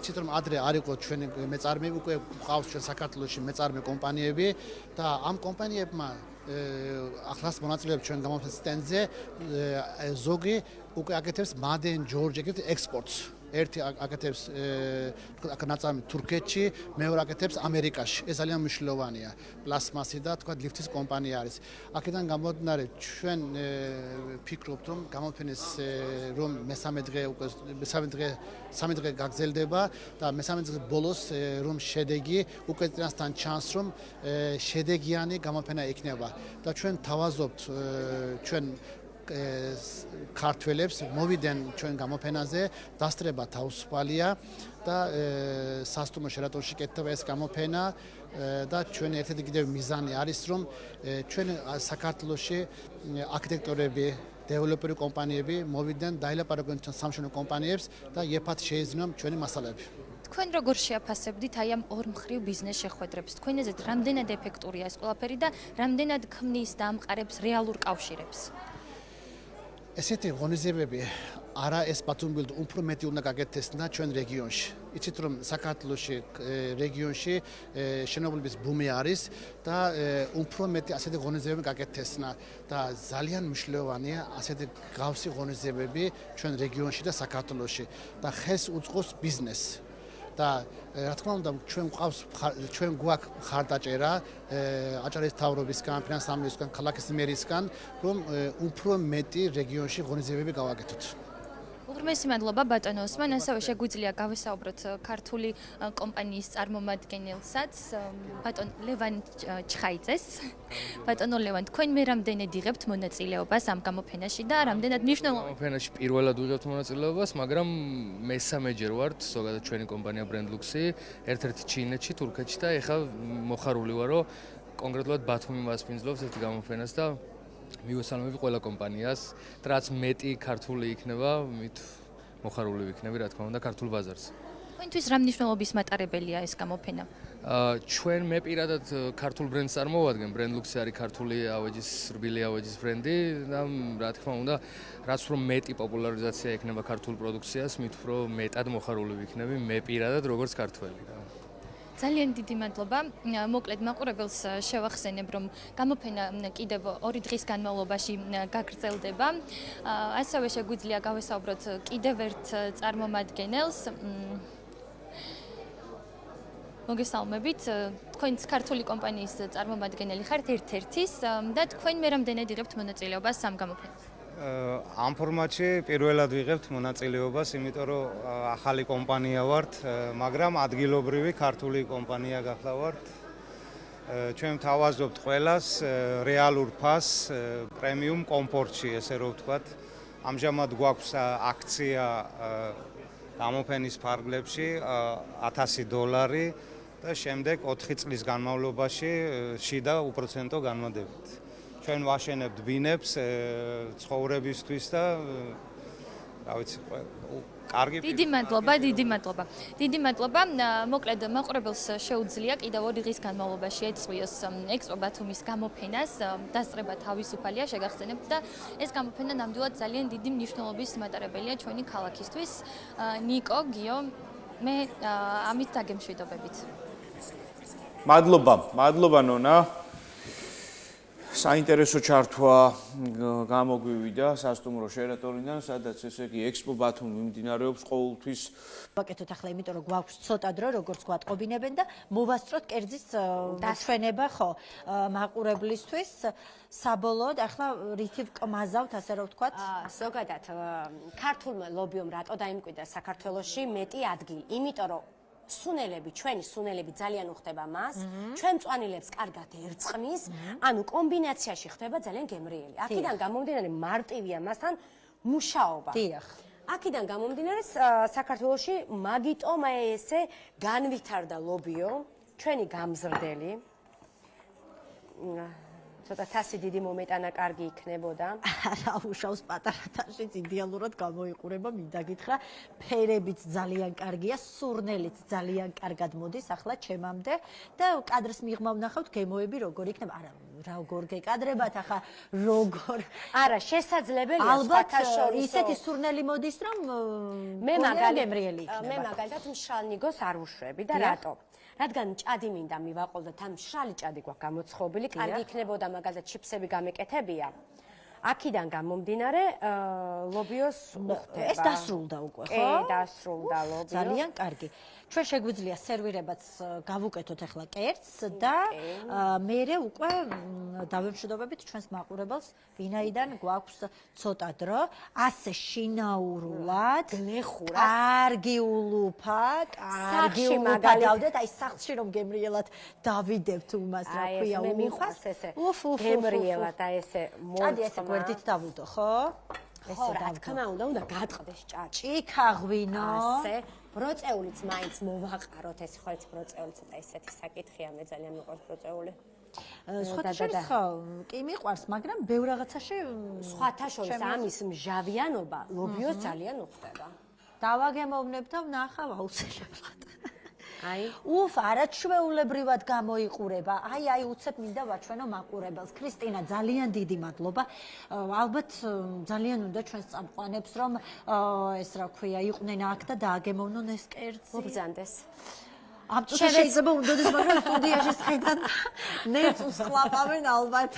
იცით რომ ადრე არ იყო ჩვენი მეწარმეები, უკვე ყავს ჩვენ საქართველოში მეწარმე კომპანიები და ამ კომპანიებმა ახლას მონაწილეობს ჩვენ გამოფენის სტენდზე, ზოგი უკვე აკეთებს Made in Georgia ექსპორტს. ერთი აკეთებს ნაწარმი თურქეთში, მეორე აკეთებს ამერიკაში. ეს ძალიან მნიშვნელოვანია. პლასმასი და თქვა ლიფტის კომპანია არის. აქედან გამომდინარე ჩვენ ფიქრობთ რომ გამოფენის რომ მესამე დღე გაგრძელდება და მესამე დღის ბოლოს რომ შედეგი უკვე წინასთან ჩანს რომ შედეგიანი გამოფენა იქნება და ჩვენ თავაზობთ ჩვენ ქართველებს მოვიდნენ ჩვენ გამოფენაზე, დასწრება თავისუფალია და სასტუმრო შერატონში კეთდება ეს გამოფენა და ჩვენი ერთ-ერთი კიდევ მიზანი არის რომ ჩვენ საქართველოში არქიტექტორები, დეველოპერი კომპანიები მოვიდნენ დაილაპარაკონ სამშენებლო კომპანიებს და იეფად შეიძინონ ჩვენი მასალები. თქვენ როგორ შეაფასებდით აი ამ ორმხრივ ბიზნეს შეხვედრებს? თქვენ ეზეთ რამდენად ეფექტურია ეს ყველაფერი და რამდენად ქმნის და ამყარებს რეალურ კავშირებს? ესეთი ღონისძიებები არა ეს ბათუმბილდი უფრო მეტი უნდა გაკეთესნა ჩვენ რეგიონში. იცით რომ საქართველოში რეგიონში შენობების ბუმი არის და უფრო მეტი ასეთი ღონისძიებები გაკეთესნა და ძალიან მნიშვნელოვანია ასეთი გავსი ღონისძიებები ჩვენ რეგიონში და საქართველოში და ხეს უწყობს ბიზნესს. და რა თქმა უნდა ჩვენ გვაქვს მხარდაჭერა აჭარის მთავრობისგან, ფინანსთა სამინისტროსგან, ქალაქის მერისგან, რომ უფრო მეტი რეგიონში ღონისძიებები გავაკეთოთ. უღრმესი მადლობა ბატონო ოსმან, ასევე შეგვიძლია გავესაუბროთ ქართული კომპანიის წარმომადგენელსაც, ბატონ ლევან ჩხაიძეს. ბატონო ლევან, თქვენ მე რამდენად იღებთ მონაწილეობას ამ გამოფენაში და რამდენად მნიშვნელოვანია? გამოფენაში პირველად ვიღებთ მონაწილეობას, მაგრამ მესამეჯერ ვართ, ზოგადად ჩვენი კომპანია BrandLux-ი, ერთ-ერთი ჩინეთში, თურქეთში და ეხლა მოხარული ვარ, რომ კონკრეტულად ბათუმი მასპინძლობს ერთ გამოფენას და მივესალმები ყველა კომპანიას, და რაც მეტი ქართული იქნება, მით მოხარული ვიქნები, რა თქმა უნდა, ქართულ ბაზარს. თქვენთვის რა მნიშვნელობის მატარებელია ეს გამოფენა? ჩვენ მე პირადად ქართულ ბრენდს წარმოვადგენ, BrandLux-ი არის ქართული ავეჯის, რბილი ავეჯის ბრენდი და რა თქმა უნდა, რაც უფრო მეტი პოპულარიზაცია ექნება ქართულ პროდუქციას, მით უფრო მეტად მოხარული ვიქნები მე პირადად როგორც ქართველი. ძალიან დიდი მადლობა. მოკლედ მაყურებელს შევახსენებ, რომ გამოფენა კიდევ 2 დღის განმავლობაში გაგრძელდება. ასევე შეგვიძლია გავესაუბროთ კიდევ ერთ წარმომადგენელს. მოგესალმებით, თქვენც ქართული კომპანიის წარმომადგენელი ხართ ერთ-ერთის და თქვენ მე რამდენად იღებთ მონაწილეობას ამ გამოფენაში? ამ ფორმატში პირველად ვიღებთ მონაწილეობას, იმიტომ რომ ახალი კომპანია ვართ, მაგრამ ადგილობრივი ქართული კომპანია გახლავართ. ჩვენ ვთავაზობთ ყველას რეალურ ფასს პრემიუმ კომფორტში, ესე რომ ვთქვათ. ამჟამად გვაქვს აქცია გამოფენის ფარგლებში $1000 და შემდეგ 4 წლის განმავლობაში შიდა უპროცენტო განმადებით. ჩვენ ვაშენებთ ბინებს ცხოვრებისთვის და რა ვიცი, კარგი. დიდი მადლობა, დიდი მადლობა. დიდი მადლობა. მოკლედ მაყურებელს შეუძლია კიდევ 2 დღის განმავლობაში ეწვიოს ექსპო ბათუმის გამოფენას, დასწრება თავისუფალია, შეგახსენებთ და ეს გამოფენა ნამდვილად ძალიან დიდი მნიშვნელობის მატარებელია ჩვენი ქალაქისთვის. ნიკო, გიო, მე ამით დაგემშვიდობებით. მადლობა ნონა. საინტერესო ჩართვა გამოგვივიდა სასტუმრო შერატორიდან, სადაც ესე იგი ექსპო ბათუმი მიმდინარეობს ყოველთვის. ვაკეთოთ ახლა, იმიტომ რომ გვაქვს ცოტა დრო, როგორც გვატყობინებენ და მოვასწროთ კერძის დასვენება, ხო, მაყურებლისთვის. საბოლოოდ ახლა რითი ვკმაზავთ, ასე რომ ვთქვათ? ზოგადად ქართულმა ლობიომ რატო დაიმკვიდრა საქართველოში მეტი ადგილი, იმიტომ რომ სუნელები, ჩვენი სუნელები ძალიან უხდება მას, ჩვენ მწვანილებს კარგად ერწყმის, ანუ კომბინაციაში ხდება ძალიან გემრიელი. აქედან გამომდინარე მარტივია მასთან მუშაობა. დიახ. აქედან გამომდინარე საქართველოში მაგიტომ ესე განვითარდა ლობიო, ჩვენი გამზრდელი. ცოტა თასი დიდი მომეტანა კარგი იქნებოდა. რა უშავს პატარა თაშიც იდეალურად გამოიყურება, მინდა გითხრა, ფერებიც ძალიან კარგია, სურნელიც ძალიან კარგად მოდის ახლა ჩემამდე და კადრს მიღმა ვნახავთ გემოები როგორ იქნება. არა, როგორ გეკადრებათ ახლა როგორ. არა, შესაძლებელია ალბათ ისეთი სურნელი მოდის, რომ მე გემრიელი იქნება. მე მაგალითად მშრალ ნიგოს არ ვუშვები და რატო? რადგან ჭადი მინდა მივაყოლდეთ, ამ მშრალი ჭადი გვაქვს გამოცხობილი, კარგი იქნებოდა მაგალითად ჩიფსები გამეკეთებია. აქედან გამომდინარე, ლობიოს უხდება. ეს დასრულდა უკვე, ხო? კი, დასრულდა ლობიო. ძალიან კარგი. ჩვენ შეგვიძლია სერვირებაც გავუკეთოთ ახლა კერძს და მერე უკვე დავემშვიდობებით ჩვენს მაყურებელს, ვინაიდან გვაქვს ცოტა დრო, ასე შინაურულად, გლეხურად, კარგი ულუფა, კარგი ულუფა დავდეთ, აი სახლში რომ გემრიელად დავიდებთ უმას, რა ქვია, ულუფას ესე. გემრიელად აი ესე მოწმა. ჭადი ესე გვერდით დავუდო, ხო? ხო, რა თქმა უნდა გაწყდეს ჭაჭი. ჭიქა ღვინო. ასე. ბროწეულიც მაინც მოვაყაროთ, ეს ხო ეს ბროწეული ცოტა ისეთი საკითხია, მე ძალიან მიყვარს ბროწეული. სხვათა შორის ხო, კი მიყვარს, მაგრამ ბევრ რაღაცაში სხვათა შორის ამის მჟავიანობა ლობიოს ძალიან უხდება. დავაგემოვნებ და ვნახავ აუცილებლად. უფ, არაჩვეულებრივად გამოიყურება. აი, უცებ მინდა ვაჩვენო მაყურებელს. ქრისტინა, ძალიან დიდი მადლობა. ალბათ ძალიან უნდა ჩვენს წამყვანებს, რომ ეს რა ქვია, იყვნენ აქ და დააგემოვნონ ეს კერძი. მოგბრძანდეს. ამ წუთში შეიძლება უნდადეს, მაგრამ სტუდიაში სხედან ნერწს ხლაპავენ ალბათ.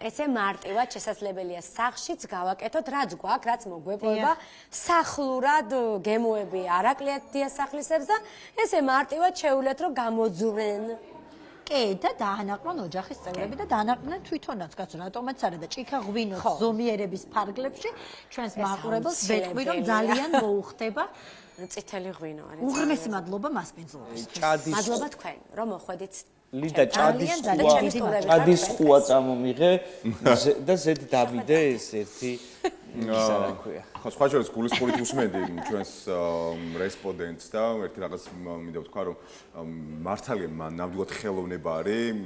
ესე მარტივად შესაძლებელია სახლშიც გავაკეთოთ, რაც გვაქვს, რაც მოგვეპოება, სახლურად გემოები არაკლიათ დიასახლისებს და ესე მარტივად შეუძლეთ რომ გამოძვრენ. კი, და დაანაყრონ ოჯახის წევრები და დაანაყრნენ თვითონაც, კაცო, რატომაც არა და ჭიქა ღვინოს ზომიერების ფარგლებში ჩვენს მაყურებელს ვეთყვი, რომ ძალიან მოუხდება. წითელი ღვინო არის. უღრმესი მადლობა მასპინძლობისთვის. მადლობა თქვენ, რომ მოხვედით. ლიდა ჭადის ხუა წამომიღე და ზედ დავიდე ეს ერთი ისა რა ქვია. ხო, სხვა შორის გულისხმობით უსმენდი ჩვენს რესპონდენტს და ერთი რაღაც მინდა ვთქვა, რომ მართალია ნამდვილად ხელოვნება არის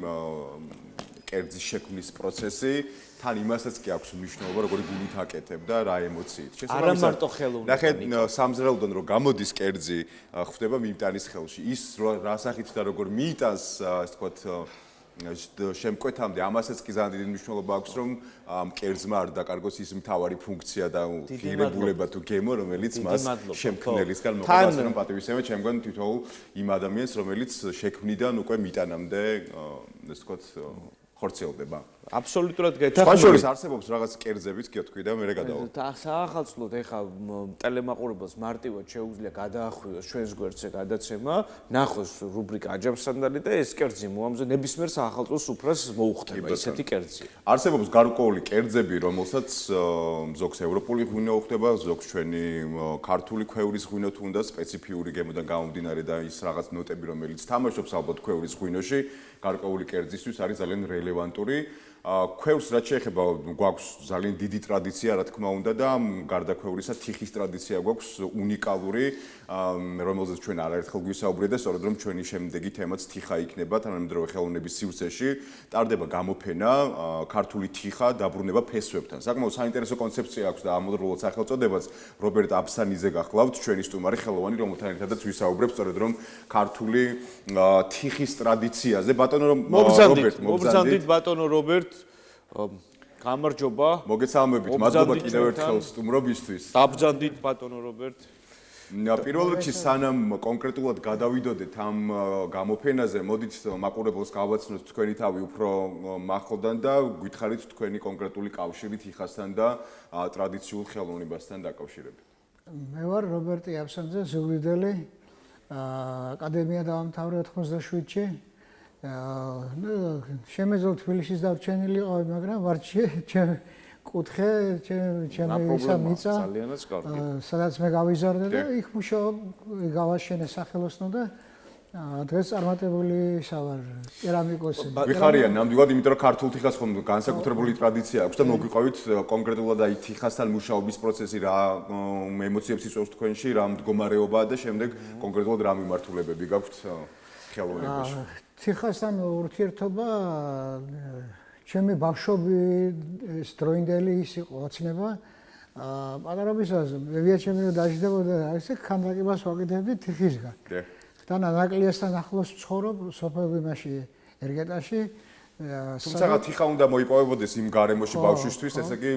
კერძის შექმნის პროცესი. თან იმასაც კი აქვს მნიშვნელობა, როგორი გულით აკეთებ და რა ემოციით. არა მარტო ხელოვნება. ნახეთ, სამზრელოდან რომ გამოდის კერძი, ხვდება მიიტანის ხელში. ის რა სახით და როგორ მიიტანს, ასე ვთქვათ, შემკვეთამდე ამასაც კი ძალიან დიდი მნიშვნელობა აქვს, რომ ამ კერძმა არ დაკარგოს ის მთავარი ფუნქცია და ღირებულება თუ გემო, რომელიც მას შემქმნელისგან მოყვა, ასე რომ პატივისცემა ჩემგან თითოეულ იმ ადამიანს, რომელიც შექმნიდან უკვე მიიტანამდე, ასე ვთქვათ, ხორციელდება. აბსოლუტურად გეთახმები. სხვა შორის არსებობს რაღაც კერძებიც, კი თქვი და მე გადავალ. საახალწლოდ ეხა ტელემაყურებელს მარტივად შეუძლია გადაახვიოს ჩვენს გვერდზე გადაცემა, ნახოს რუბრიკა აჯამსანდალი და ეს კერძი მოამზადოს ნებისმიერ საახალწლოს უფრას მოუხდება ისეთი კერძი. არსებობს გარკვეული კერძები, რომელსაც ზოგს ევროპული ღვინო უხდება, ზოგს ჩვენი ქართული ქვევრის ღვინო თუ უნდა სპეციფიური გემოდან გამომდინარე და ის რაღაც ნოტები, რომელიც თამაშობს ალბათ ქვევრის ღვინოში, გარკვეული კერძისთვის არის ძალიან რელევანტური. ქვევს რაც შეეხება გვაქვს ძალიან დიდი ტრადიცია რა თქმა უნდა და გარდა ქვევრისა თიხის ტრადიცია გვაქვს უნიკალური რომელზეც ჩვენ არაერთხელ გვისაუბრეთ და სწორედ რომ ჩვენი შემდეგი თემაც თიხა იქნება თანამედროვე ხელოვნების სივრცეში ტარდება გამოფენა ქართული თიხა დაბრუნება ფესვებთან საკმაოდ საინტერესო კონცეფცია აქვს და ამოდროულად სახელწოდებაც რობერტ აბსანიძე გახლავთ ჩვენი სტუმარი ხელოვანი რომელთან ერთადაც ვისაუბრებთ სწორედ რომ ქართული თიხის ტრადიციაზე ბატონო რობერტ მობრძანდით ბატონო რობერტ გამარჯობა მოგესალმებით მადლობა კიდევ ერთხელ სტუმრობისთვის დაბრძანდით ბატონო რობერტ პირველ რიგში სანამ კონკრეტულად გადავიდოდეთ ამ გამოფენაზე მოდით მაყურებელს გავაცნოთ თქვენი თავი უფრო მახლიდან და გითხარით თქვენი კონკრეტული კავშირი თიხასთან და ტრადიციულ ხელოვნებასთან დაკავშირებით მე ვარ რობერტი აბსანიძე ზუგდიდელი აკადემია დავამთავრე 97-ში შემეძლო თბილისის დარჩენილიყავი, მაგრამ ვარჩი ჩემ კუთხე, ჩემი ისა მიწა, სადაც მე გავიზარდე და იქ მუშაობ, გავაშენე სახელოსნო და დღეს წარმატებული ისა ვარ კერამიკოსი. ვიხარია ნამდვილად, იმიტომ რომ ქართულ თიხას ხომ განსაკუთრებული ტრადიცია აქვს და მოგვიყვებით კონკრეტულად აი თიხასთან მუშაობის პროცესი რა ემოციებს იწვევს თქვენში, რა მდგომარეობაა და შემდეგ კონკრეტულად რა მიმართულებები გაქვთ ხელოვნებაში. თიხასთან ურთიერთობა ჩემი ბავშვობი ეს დროინდელი ის იყო ოცნება პატარობისას მე ვიაჩემი რომ დაждდებოდა ესე ხანდაკებას ვაკეთებდი თიხისგან თან ანაკლიასთან ახლოს ვცხოვრობ სოფელ იმაში ერგეტაში თუმცა თიხა უნდა მოიპოვებოდეს იმ გარემოში ბავშვისთვის ესე იგი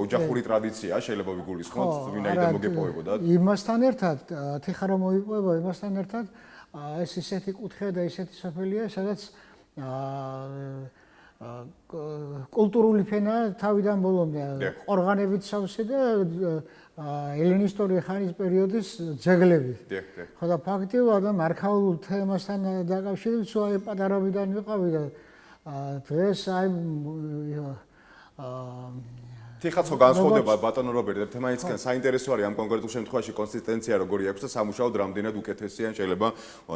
ოჯახური ტრადიციაა შეიძლება ვიგულისხმოთ ვინაიდან მოგეპოვებოდა იმასთან ერთად თიხა რომ მოიპოვება იმასთან ერთად ეს ისეთი კუთხე და ისეთი სოფელია, სადაც კულტურული ფენა თავიდან ბოლომდე ყორღანებით სავსე და ელინისტური ხანის პერიოდის ძეგლებით. ხო და ფაქტიურად ამ არქაულ თემასთან დაკავშირებით სულ პატარობიდან ვიყავი და დღეს აი თიხაც ხო განსხვავდება ბატონო რობერტ, თემაიცკენ საინტერესო არის ამ კონკრეტულ შემთხვევაში კონსისტენცია როგორი აქვს და სამუშაოდ რამდენად უკეთესია, შეიძლება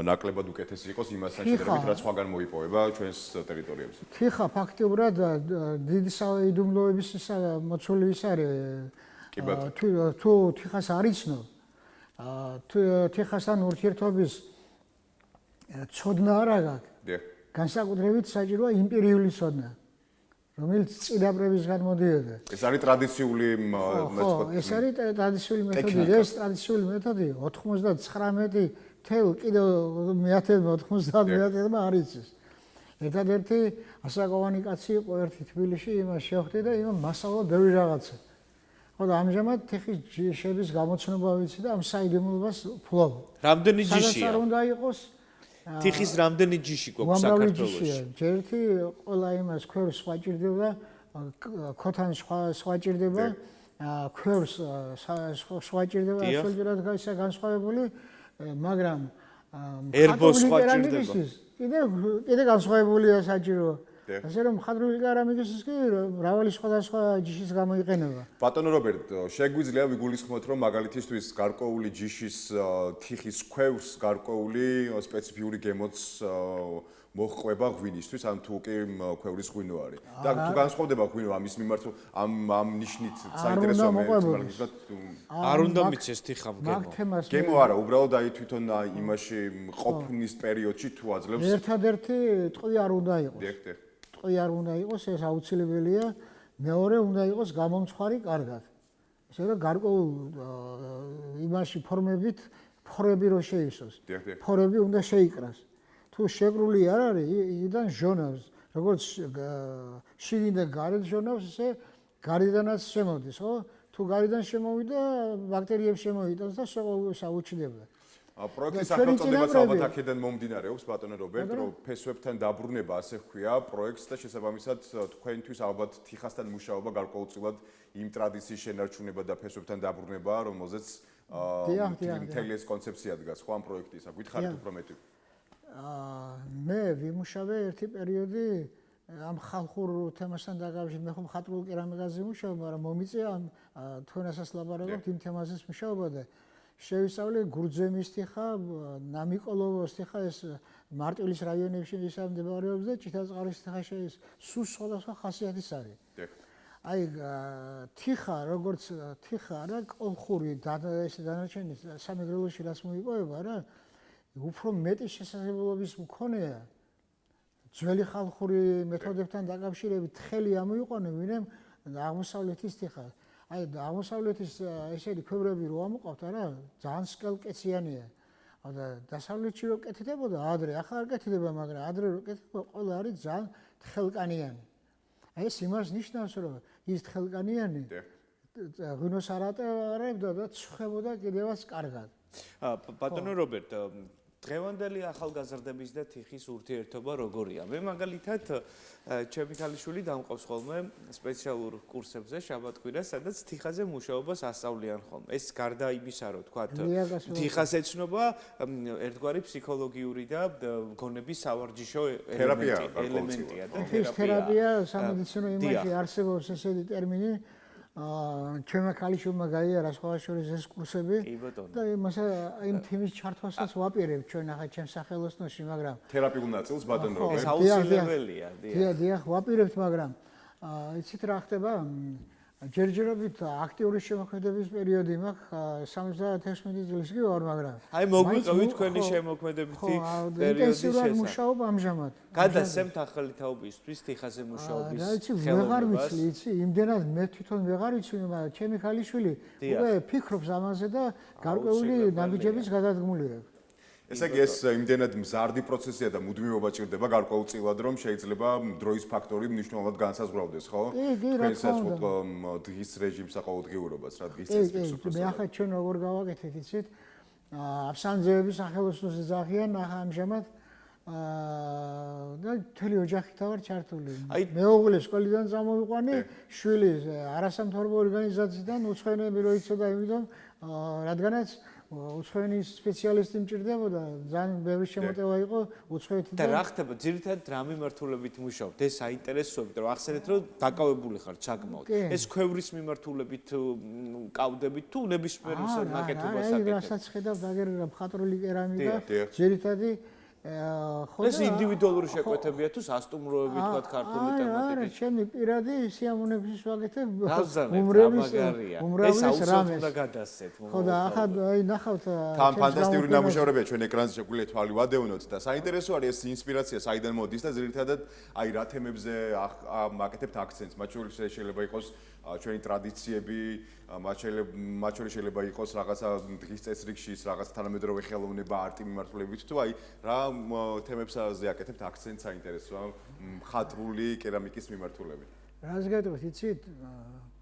ნაკლებად უკეთესი იყოს იმასთან შედარებით, რაც სხვაგან მოიპოვება ჩვენს ტერიტორიებზე. თიხა ფაქტიურად დიდი საიდუმლოების მოცული ის არის. თუ თიხას არ იცნობ, თიხასთან ურთიერთობის ცოდნა არ აქვს. განსაკუთრებით საჭიროა იმპერიული ცოდნა. რომელიც წინაპრებისგან მოდიოდა. ეს არის ტრადიციული ეს არის ტრადიციული მეთოდი. ეს ტრადიციული მეთოდი 99 მთელ კიდევ 90-90-მა არ იცის. ერთადერთი ასაკოვანი კაცი იყო ერთი თბილისში, იმას შევხვდი და იმან მასალა ბევრი რაღაცა. ხო და ამჟამად თიხის ჯიშების გამოცნობა ვიცი და ამ საიდუმლოებას ვფლობ. რამდენი ჯიშია? სადაც არ უნდა იყოს თიხის რამდენი ჯიში გვაქვს საქართველოში? ჯერთი ყველა იმას ქვევრს სხვა ჭირდება, ქოთან სხვა ჭირდება, ქვევრს სხვა ჭირდება, absoliutat გაისა განსხვავებული, მაგრამ ერბოს სხვა ჭირდება. კიდე განსხვავებულია საჭირო. ასე რომ მხატვრული კერამიკის კი მრავალი სხვადასხვა ჯიშის გამოიყენება. ბატონო რობერტ, შეგვიძლია ვიგულისხმოთ, რომ მაგალითისთვის გარკვეული ჯიშის თიხის ქვევრს გარკვეული სპეციფიური გემოც მოჰყვება ღვინისთვის, ან თუ კი ქვევრის ღვინო არის. და თუ განსხვავდება ღვინო ამის მიმართ, ამ ნიშნით საინტერესოა მაგალითად არ უნდა მიცეს თიხამ გემო. გემო არა, უბრალოდ აი თვითონ იმაში ყოფნის პერიოდში თუ აძლევს. ერთადერთი ტყვი არ უნდა იყოს. ტყვი არ უნდა იყოს, ეს აუცილებელია. მეორე უნდა იყოს გამომცხვარი კარგად. ესე რომ გარკვეულ იმაში ფორმებით ფორები რო შეისოს. ფორები უნდა შეიკრას. თუ შეკრული არ არის, იქიდან ჟონავს, როგორც შიგნიდან გარეთ ჟონავს, ესე გარედანაც შემოდის, ხო? თუ გარედან შემოვიდა, ბაქტერიებს შემოიტანს და შეუჩდება. პროექტის სახელწოდებას ალბათ აქედან მომდინარეობს, ბატონო რობერტ, რომ ფესვებთან დაბრუნება, ასე ჰქვია პროექტს და შესაბამისად თქვენთვის ალბათ თიხასთან მუშაობა გარკვეულწილად იმ ტრადიციის შენარჩუნება და ფესვებთან დაბრუნება, რომელზეც მთელი ეს კონცეფცია დგას, ხო ამ პროექტისა. გითხარით უფრო მეტი? მე ვიმუშავე ერთი პერიოდი ამ ხალხურ თემასთან დაკავშირებით, მე ხომ მხატვრულ კერამიკაზე ვიმუშავე, მაგრამ მომიწია თქვენასაც ლაპარაკობთ იმ თემაზეც მუშაობა და შევისწავლე გურძემის თიხა, ნამიკოლოვოს თიხა, ეს მარტვილის რაიონებში ისა მდებარეობს და ჭიტაწყარის თიხა სულ სხვადასხვა ხასიათის არის. აი თიხა, როგორც თიხა რა, კოლხური ეს დანარჩენი სამეგრელოში რაც მოიპოვება რა, უფრო მეტი შესაძლებლობის მქონეა ძველი ხალხური მეთოდებთან დაკავშირებით თხელი ამოიყვანო, ვინმე აღმოსავლეთის თიხა. აი აღმოსავლეთის ესეთი ქვევრები რო ამოყავთ არა, ძალიან სკელკეციანია. და დასავლეთში რო კეთდებოდა ადრე, ახლა არ კეთდება, მაგრამ ადრე რო კეთდება, ყველა არის ძალიან თხელკანიანი. აი ეს იმას ნიშნავს, რომ ის თხელკანიანი ღვინოს არ ატარებდა და ცხებოდა კიდევაც კარგად. ბატონო რობერტ, დღევანდელი ახალგაზრდების და თიხის ურთიერთობა როგორია? მე მაგალითად ჩემი ქალიშვილი დამყავს ხოლმე სპეციალურ კურსებზე შაბათ-კვირას, სადაც თიხაზე მუშაობას ასწავლიან ხოლმე. ეს გარდა იმისა, რომ თქვათ თიხას ეცნობა ერთგვარი ფსიქოლოგიური და გონების სავარჯიშო ელემენტია და თერაპია სამედიცინო იმაში არსებობს ესეთი ტერმინი. ჩემმა ქალიშვილმა გაიარა სხვა შორის ეს კურსები და იმასა იმ თემის ჩართვასაც ვაპირებ ჩვენ ახლა ჩემს სახელოსნოში, მაგრამ თერაპიულ ნაწილს ბატონ რობერტ აუცილებელია. დიახ, ვაპირებთ, მაგრამ იცით რა ხდება? ჯერჯერობით აქტიური შემოქმედების პერიოდი მაქვს 76 წელს კი ვარ, მაგრამ აი მოგვიყვებით თქვენი შემოქმედებითი პერიოდის შესახებ. ინტენსიურად მუშაობ ამჟამად. გადასცემთ ახალი თაობისთვის თიხაზე მუშაობის ხელოვნებას. ვეღარ ვიცი, იცი, იმდენად მე თვითონ ვეღარ ვიცი, მაგრამ ჩემი ქალიშვილი უკვე ფიქრობს ამაზე და გარკვეული ნაბიჯების გადადგმული აქვს. ესე იგი ეს იმდენად მზარდი პროცესია და მუდმივობა ჭირდება გარკვეულწილად, რომ შეიძლება დროის ფაქტორი მნიშვნელოვნად განსაზღვრავდეს, ხო? თქვენსაც დღის რეჟიმს და ყოველდღიურობას, რა დღის წესრიგს უფრო. მე ახლა ჩვენ როგორ გავაკეთეთ, იცით? აბსანძეების სახელოსნოზე ძაღიან ახლა ამჟამად და მთელი ოჯახით ვარ ჩართული. მეუღლე სკოლიდან წამოვიყვანე, შვილი არასამთავრობო ორგანიზაციიდან უცხოენები რო იცოდა, იმიტომ რადგანაც უცხოენის სპეციალისტი მჭირდებოდა, ძალიან ბევრი შემოტევა იყო უცხოეთიდან. და რა ხდება, ძირითადად რა მიმართულებით მუშაობთ? ეს საინტერესოა, რომ ახსენეთ, რომ დაკავებული ხართ საკმაოდ. ეს ქვევრის მიმართულებით კავდებით თუ ნებისმიერ მაკეტობას აკეთებთ? აი, რასაც ხედავთ, აგერ მხატვრული კერამიკა, ძირითადი ეს ინდივიდუალური შეკვეთებია თუ სასტუმროები თქვა ქართული თემატიკით? არა, ჩემი პირადი სიამოვნებისთვის ვაკეთებ უმრევლის რამეს უნდა გადასცეთ. ხო და ახლა აი ნახავთ თან ფანტასტიკური ნამუშევრებია ჩვენ ეკრანზე შეგვიძლია თვალი ვადევნოთ და საინტერესო არის ეს ინსპირაცია საიდან მოდის და ძირითადად აი რა თემებზე მაკეთებთ აქცენტს, მათ შორის შეიძლება იყოს ჩვენი ტრადიციები, მათ შორის შეიძლება იყოს რაღაცა დღის წესრიგში რაღაც თანამედროვე ხელოვნება არტი მიმართულებით თუ აი რა თემებსაზე აკეთებთ აქცენტს საინტერესოა მხატვრული კერამიკის მიმართულებით. რას გეტყვით, იცით?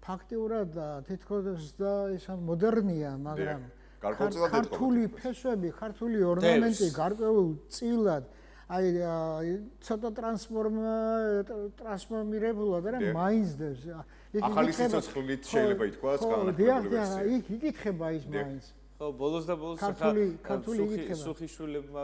ფაქტიურად თითქოს და ეს მოდერნია, მაგრამ ქართული ფესვები, ქართული ორნამენტი გარკვეულ წილად აი ცოტა ტრანსფორმირებულად არა მაინც დევს. ახალი სიცოცხლით შეიძლება ითქვას განსხვავებული ვერსია. იქ იკითხება ის მაინც. ხო, ბოლოს და ბოლოს ქართული იკითხება. სუხიშვილებმა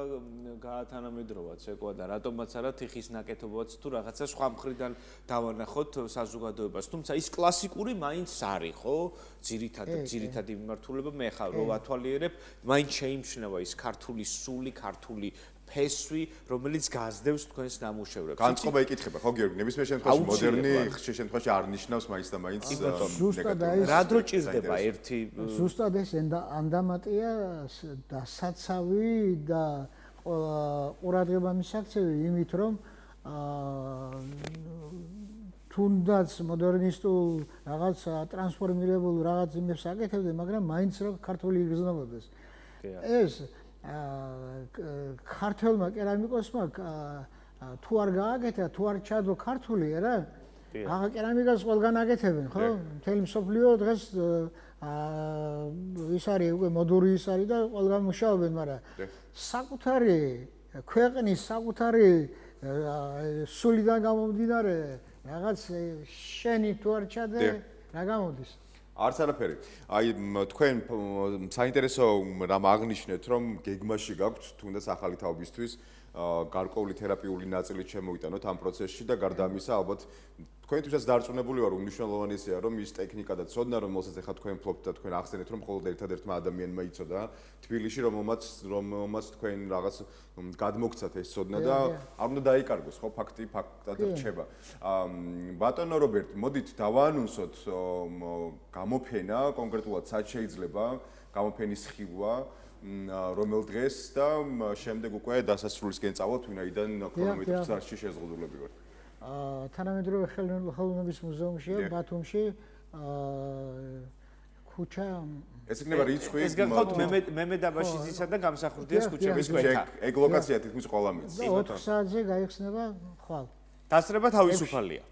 გაათანამედროვათ ცეკვა და რატომაც არა თიხის ნაკეთობაც თუ რაღაცა სხვა მხრიდან დავანახოთ საზოგადოებას. თუმცა ის კლასიკური მაინც არის, ხო? ძირითადი მიმართულება მე ხარ რო ვათვალიერებ, მაინც შეიმჩნევა ის ქართული სული, ქართული ფესვი, რომელიც გაზდევს თქვენს ნამუშევრებს. განწყობა იკითხება, ხო გიორგი, ნებისმიერ შემთხვევაში მოდერნი ხშირ შემთხვევაში არ ნიშნავს მაინც და მაინც ნეგატიურად. რა დრო ჭირდება ერთი ზუსტად ეს ანდამატია და საცავი და ყურადღება მისაქცევი იმით, რომ თუნდაც მოდერნისტულ რაღაც ტრანსფორმირებულ რაღაც იმებს აკეთებდა, მაგრამ მაინც რომ ქართული იგრძნობოდეს. ეს ქართველმა კერამიკოსმა თუ არ გააკეთა, თუ არ ჩადო ქართული, რა? აღა კერამიკას ყველგან აკეთებენ, ხო? მთელი მსოფლიო დღეს ის არის უკვე მოდური ის არის და ყველგან მუშაობენ, მაგრამ საკუთარი ქვეყნის საკუთარი სულიდან გამომდინარე რაღაც შენი თუ არ ჩადე, რა გამოდის? არც არაფერი. აი თქვენ საინტერესო რამ აღნიშნეთ, რომ გეგმაში გაქვთ თუნდაც ახალი თაობისთვის გარკვეული თერაპიული ნაწილი შემოვიტანოთ ამ პროცესში და გარდა ამისა ალბათ თქვენთვისაც დარწმუნებული ვარ უმნიშვნელოვანესია რომ ის ტექნიკა და ცოდნა რომელსაც ახლა თქვენ ფლობთ და თქვენ ახსენეთ რომ მხოლოდ ერთადერთმა ადამიანმა იცოდა თბილისში რომელმაც თქვენ რაღაც გადმოგცათ ეს ცოდნა და არ უნდა დაიკარგოს ხო ფაქტად რჩება. ბატონო რობერტ, მოდით დავაანონსოთ გამოფენა, კონკრეტულად სად შეიძლება გამოფენის ხილვა რომელ დღეს და შემდეგ უკვე დასასრულისკენ წავალთ, ვინაიდან ქრონომეტრს არჩი შეზღუდულები ვართ. თანამედროვე ხელოვნების მუზეუმშია ბათუმში ქუჩა ეს იქნება რიცხვი ეს გახლავთ მემედაბაშიძისა და გამსახურდიას ქუჩების გვერდით. ეგ ლოკაცია თითქმის ყველა მის. 4 საათზე გაიხსნება ხვალ. დასწრება თავისუფალია.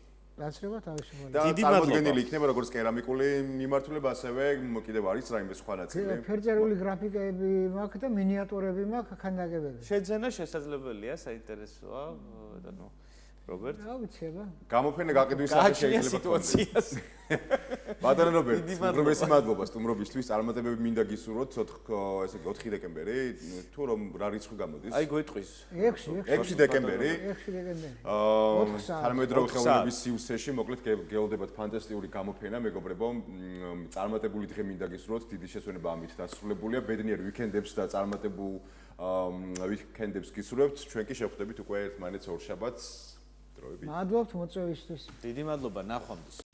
დასწრება თავისუფალია. და წარმოდგენილი იქნება როგორც კერამიკული მიმართულება, ასევე კიდევ არის რაიმე სხვა ნაწილი. ფერწერული გრაფიკები მაქვს და მინიატურები მაქვს ქანდაკებები. შეძენა შესაძლებელია, საინტერესოა, ანუ რობერტ? რა ვიცი აბა. გამოფენა გაყიდვის სახე შეიძლება სიტუაციას. ბატონო რობერტ, უღრმესი მადლობა სტუმრობისთვის. წარმატებები მინდა გისურვოთ, ესე იგი 4 დეკემბერი, თუ რომ რა რიცხვი გამოდის? აი გვეტყვის. 6 დეკემბერი. 6 დეკემბერი. თანამედროვე ხელოვნების სივრცეში, მოკლედ გეოლდებათ ფანტასტიკური გამოფენა, მეგობრებო, წარმატებული დღე მინდა გისურვოთ, დიდი შესვენება ამით დასრულებულია. ბედნიერ ვიკენდებს და წარმატებულ ვიკენდებს გისურვებთ. ჩვენ კი შევხვდებით უკვე ერთმანეთს ორშაბათს. მადლობთ მოწვევისთვის. დიდი მადლობა, ნახვამდის.